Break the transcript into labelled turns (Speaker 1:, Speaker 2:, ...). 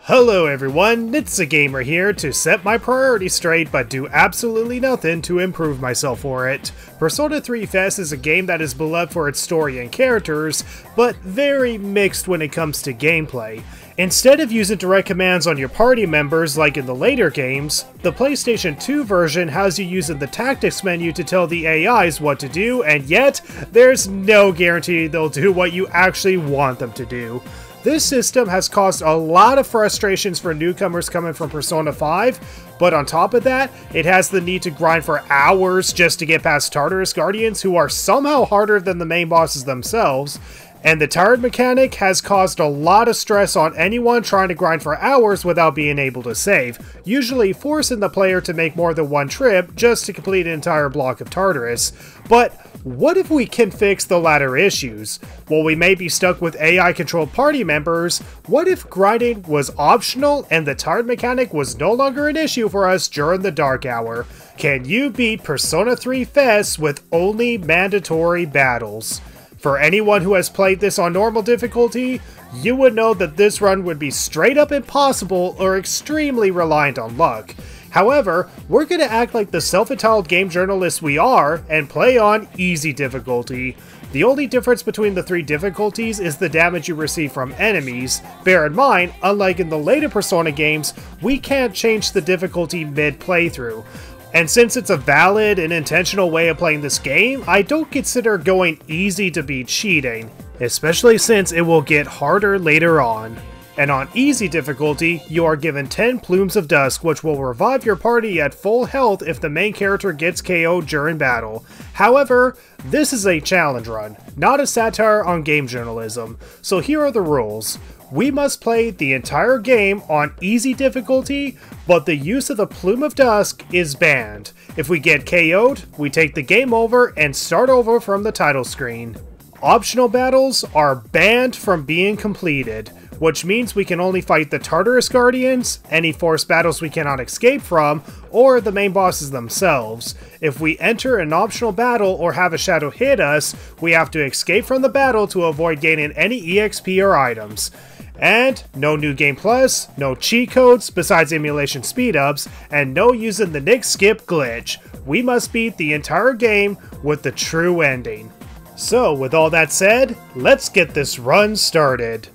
Speaker 1: Hello everyone, NitsaGamer here to set my priorities straight but do absolutely nothing to improve myself for it. Persona 3 FES is a game that is beloved for its story and characters, but very mixed when it comes to gameplay. Instead of using direct commands on your party members like in the later games, the PlayStation 2 version has you using the tactics menu to tell the AIs what to do, and yet, there's no guarantee they'll do what you actually want them to do. This system has caused a lot of frustrations for newcomers coming from Persona 5, but on top of that, it has the need to grind for hours just to get past Tartarus Guardians, who are somehow harder than the main bosses themselves, and the tired mechanic has caused a lot of stress on anyone trying to grind for hours without being able to save, usually forcing the player to make more than one trip just to complete an entire block of Tartarus. But what if we can fix the latter issues? While we may be stuck with AI-controlled party members, what if grinding was optional and the tired mechanic was no longer an issue for us during the dark hour? Can you beat Persona 3 FES with only mandatory battles? For anyone who has played this on normal difficulty, you would know that this run would be straight up impossible or extremely reliant on luck. However, we're going to act like the self-entitled game journalists we are and play on easy difficulty. The only difference between the three difficulties is the damage you receive from enemies. Bear in mind, unlike in the later Persona games, we can't change the difficulty mid-playthrough. And since it's a valid and intentional way of playing this game, I don't consider going easy to be cheating, especially since it will get harder later on. And on easy difficulty, you are given 10 Plumes of Dusk, which will revive your party at full health if the main character gets KO'd during battle. However, this is a challenge run, not a satire on game journalism, so here are the rules. We must play the entire game on easy difficulty, but the use of the Plume of Dusk is banned. If we get KO'd, we take the game over and start over from the title screen. Optional battles are banned from being completed, which means we can only fight the Tartarus Guardians, any forced battles we cannot escape from, or the main bosses themselves. If we enter an optional battle or have a shadow hit us, we have to escape from the battle to avoid gaining any EXP or items. And no New Game Plus, no cheat codes besides emulation speedups, and no using the Nick Skip glitch. We must beat the entire game with the true ending. So with all that said, let's get this run started.